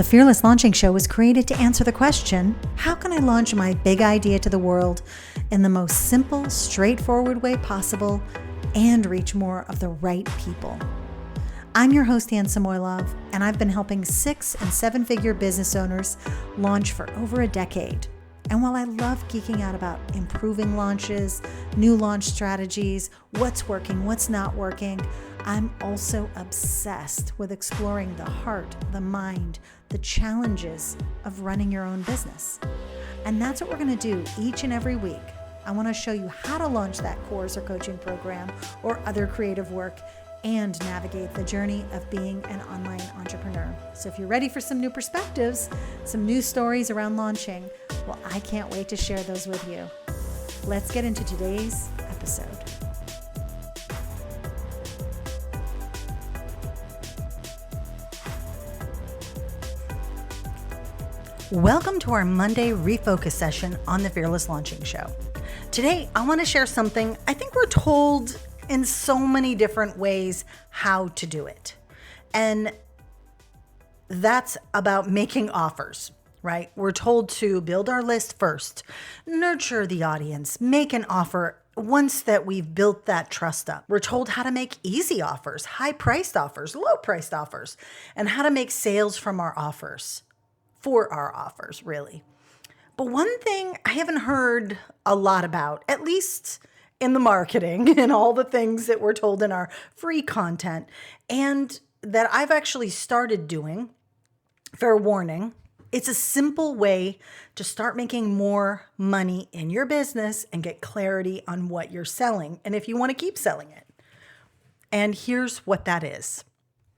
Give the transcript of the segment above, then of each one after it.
The Fearless Launching Show was created to answer the question, how can I launch my big idea to the world in the most simple, straightforward way possible and reach more of the right people? I'm your host, Ann Samoylov, and I've been helping 6- and 7-figure business owners launch for over a decade. And while I love geeking out about improving launches, new launch strategies, what's working, what's not working, I'm also obsessed with exploring the heart, the mind, the challenges of running your own business. And that's what we're going to do each and every week. I want to show you how to launch that course or coaching program or other creative work and navigate the journey of being an online entrepreneur. So if you're ready for some new perspectives, some new stories around launching, well, I can't wait to share those with you. Let's get into today's episode. Welcome to our Monday Refocus session on the Fearless Launching Show. Today, I want to share something I think we're told in so many different ways how to do it. And that's about making offers, right? We're told to build our list first, nurture the audience, make an offer once that we've built that trust up. We're told how to make easy offers, high-priced offers, low-priced offers, and how to make sales from our offers, for our offers, really. But one thing I haven't heard a lot about, at least in the marketing and all the things that we're told in our free content, and that I've actually started doing, fair warning, it's a simple way to start making more money in your business and get clarity on what you're selling and if you want to keep selling it. And here's what that is.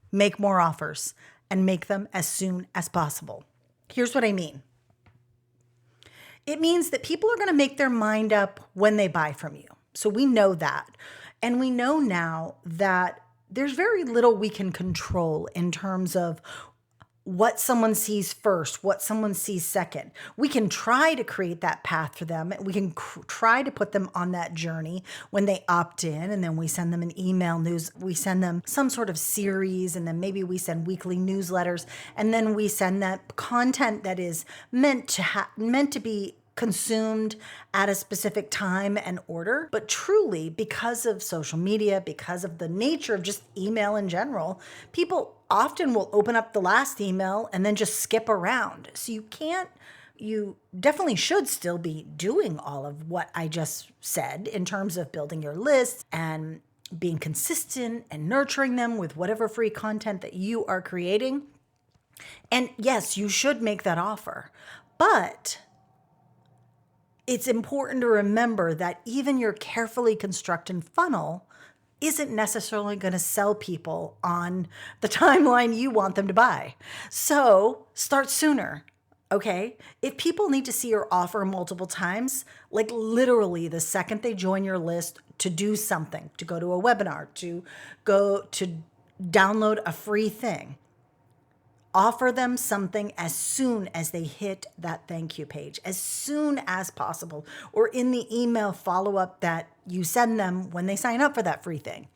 Make more offers and make them as soon as possible. Here's what I mean. It means that people are going to make their mind up when they buy from you. So we know that. And we know now that there's very little we can control in terms of what someone sees first, what someone sees second. We can try to create that path for them. We can try to put them on that journey when they opt in, and then we send them an email news. We send them some sort of series, and then maybe we send weekly newsletters, and then we send that content that is meant to be consumed at a specific time and order. But truly, because of social media, because of the nature of just email in general, people often will open up the last email and then just skip around. So you definitely should still be doing all of what I just said in terms of building your list and being consistent and nurturing them with whatever free content that you are creating. And yes, you should make that offer. But it's important to remember that even your carefully constructed funnel isn't necessarily going to sell people on the timeline you want them to buy. So start sooner, okay? If people need to see your offer multiple times, like literally the second they join your list to do something, to go to a webinar, to go to download a free thing, offer them something as soon as they hit that thank you page, as soon as possible, or in the email follow-up that you send them when they sign up for that free thing.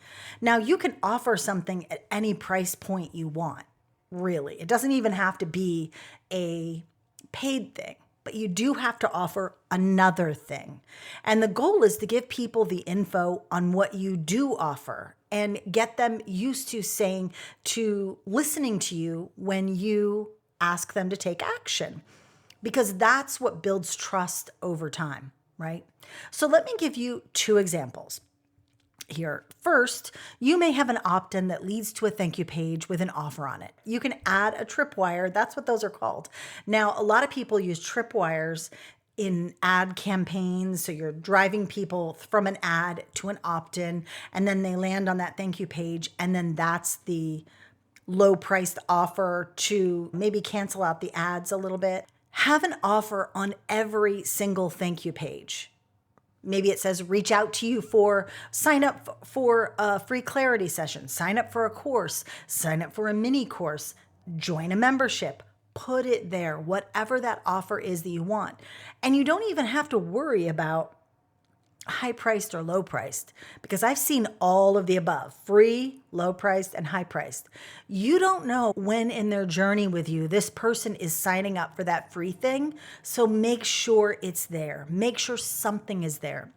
Now, you can offer something at any price point you want, really. It doesn't even have to be a paid thing, but you do have to offer another thing. And the goal is to give people the info on what you do offer and get them used to listening to you when you ask them to take action, because that's what builds trust over time, right? So let me give you 2 examples here. First, you may have an opt-in that leads to a thank you page with an offer on it. You can add a tripwire. That's what those are called. Now, a lot of people use tripwires in ad campaigns. So you're driving people from an ad to an opt-in, and then they land on that thank you page. And then that's the low priced offer to maybe cancel out the ads a little bit. Have an offer on every single thank you page. Maybe it says reach out to you for sign up for a free clarity session, sign up for a course, sign up for a mini course, join a membership. Put it there, whatever that offer is that you want. And you don't even have to worry about high priced or low priced, because I've seen all of the above: free, low priced, and high priced. You don't know when in their journey with you this person is signing up for that free thing. So make sure it's there. Make sure something is there.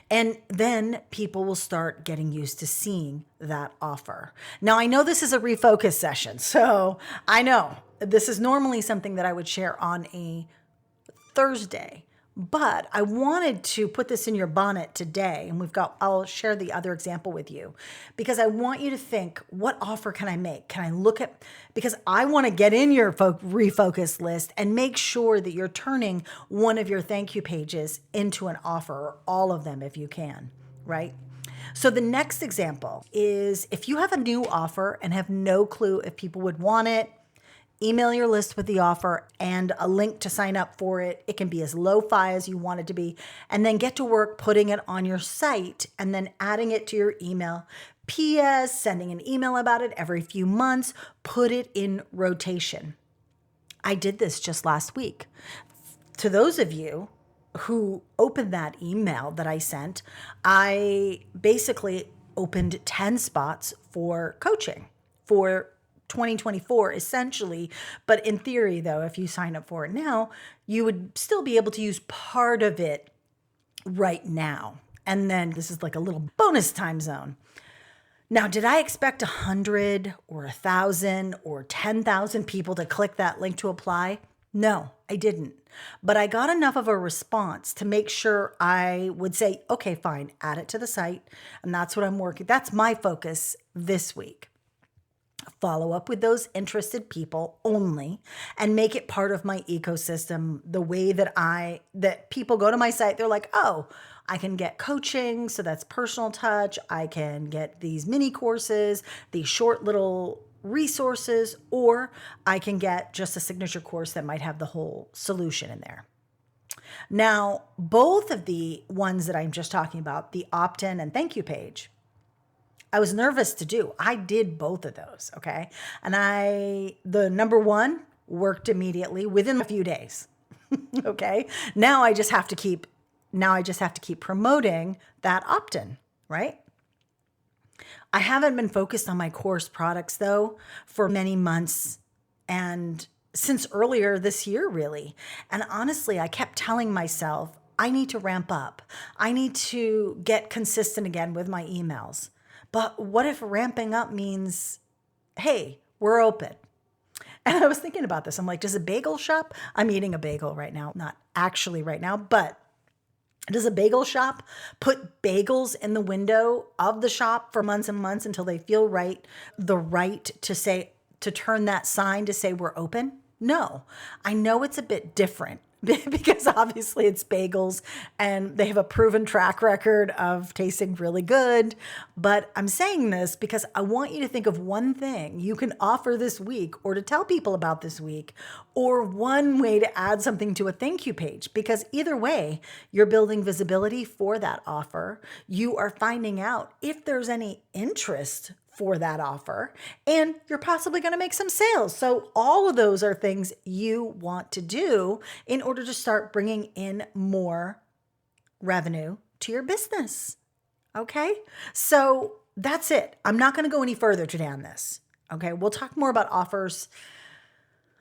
And then people will start getting used to seeing that offer. Now, I know this is a refocus session, so I know this is normally something that I would share on a Thursday, but I wanted to put this in your bonnet today. And I'll share the other example with you because I want you to think, what offer can I make? Can I look at, because I want to get in your refocus list and make sure that you're turning one of your thank you pages into an offer, or all of them if you can, right? So the next example is if you have a new offer and have no clue if people would want it, email your list with the offer and a link to sign up for it. It can be as lo-fi as you want it to be, and then get to work putting it on your site and then adding it to your email. P.S. Sending an email about it every few months. Put it in rotation. I did this just last week. To those of you who opened that email that I sent, I basically opened 10 spots for coaching for 2024 essentially. But in theory, though, if you sign up for it now, you would still be able to use part of it right now. And then this is like a little bonus time zone. Now, did I expect 100 or 1,000 or 10,000 people to click that link to apply? No, I didn't. But I got enough of a response to make sure I would say, okay, fine, add it to the site. And that's what I'm working. That's my focus this week. Follow up with those interested people only and make it part of my ecosystem. The way that people go to my site, they're like, oh, I can get coaching. So that's personal touch. I can get these mini courses, these short little resources, or I can get just a signature course that might have the whole solution in there. Now, both of the ones that I'm just talking about, the opt-in and thank you page, I was nervous to do. I did both of those, okay? And the number one worked immediately within a few days, okay? Now I just have to keep promoting that opt-in, right? I haven't been focused on my course products though for many months and since earlier this year, really. And honestly, I kept telling myself, I need to ramp up. I need to get consistent again with my emails. But what if ramping up means, hey, we're open? And I was thinking about this. I'm like, does a bagel shop, I'm eating a bagel right now, not actually right now, but does a bagel shop put bagels in the window of the shop for months and months until they feel the right to turn that sign to say we're open? No, I know it's a bit different because obviously it's bagels and they have a proven track record of tasting really good. But I'm saying this because I want you to think of one thing you can offer this week or to tell people about this week, or one way to add something to a thank you page, because either way, you're building visibility for that offer. You are finding out if there's any interest for that offer, and you're possibly going to make some sales. So all of those are things you want to do in order to start bringing in more revenue to your business. Okay. So that's it. I'm not going to go any further today on this. Okay. We'll talk more about offers.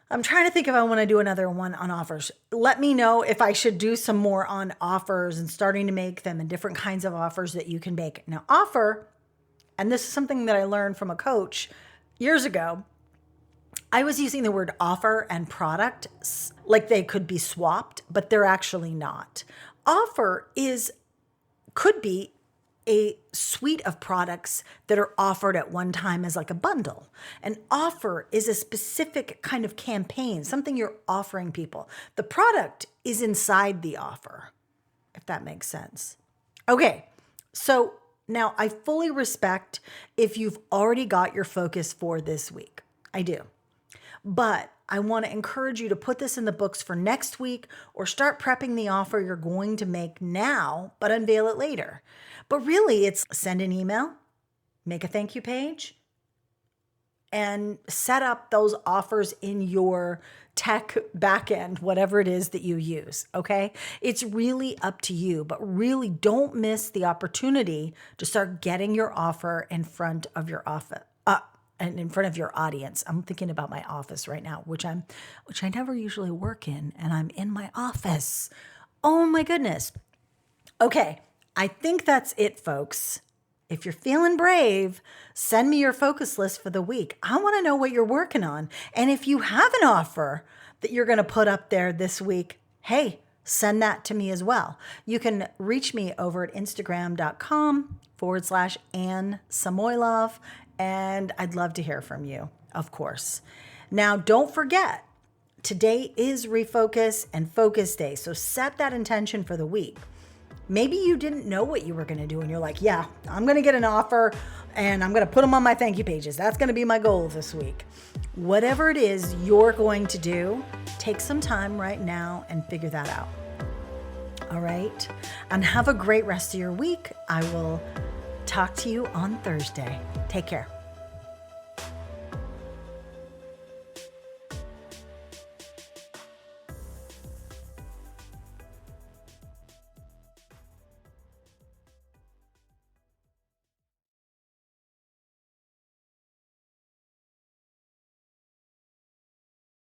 I'm trying to think if I want to do another one on offers. Let me know if I should do some more on offers and starting to make them and different kinds of offers that you can make. Now, offer, and this is something that I learned from a coach years ago. I was using the word offer and product like they could be swapped, but they're actually not. Offer could be a suite of products that are offered at one time as like a bundle. An offer is a specific kind of campaign, something you're offering people. The product is inside the offer, if that makes sense. Okay, so now, I fully respect if you've already got your focus for this week. I do. But I want to encourage you to put this in the books for next week or start prepping the offer you're going to make now, but unveil it later. But really, it's send an email, make a thank you page, and set up those offers in your tech backend, whatever it is that you use. Okay. It's really up to you, but really don't miss the opportunity to start getting your offer in front of your office. And in front of your audience. I'm thinking about my office right now, which I never usually work in, and I'm in my office. Oh my goodness. Okay, I think that's it, folks. If you're feeling brave, send me your focus list for the week. I want to know what you're working on. And if you have an offer that you're going to put up there this week, hey, send that to me as well. You can reach me over at Instagram.com/Anne Samoilov. And I'd love to hear from you, of course. Now, don't forget, today is Refocus and Focus Day. So set that intention for the week. Maybe you didn't know what you were going to do and you're like, yeah, I'm going to get an offer and I'm going to put them on my thank you pages. That's going to be my goal this week. Whatever it is you're going to do, take some time right now and figure that out. All right. And have a great rest of your week. I will talk to you on Thursday. Take care.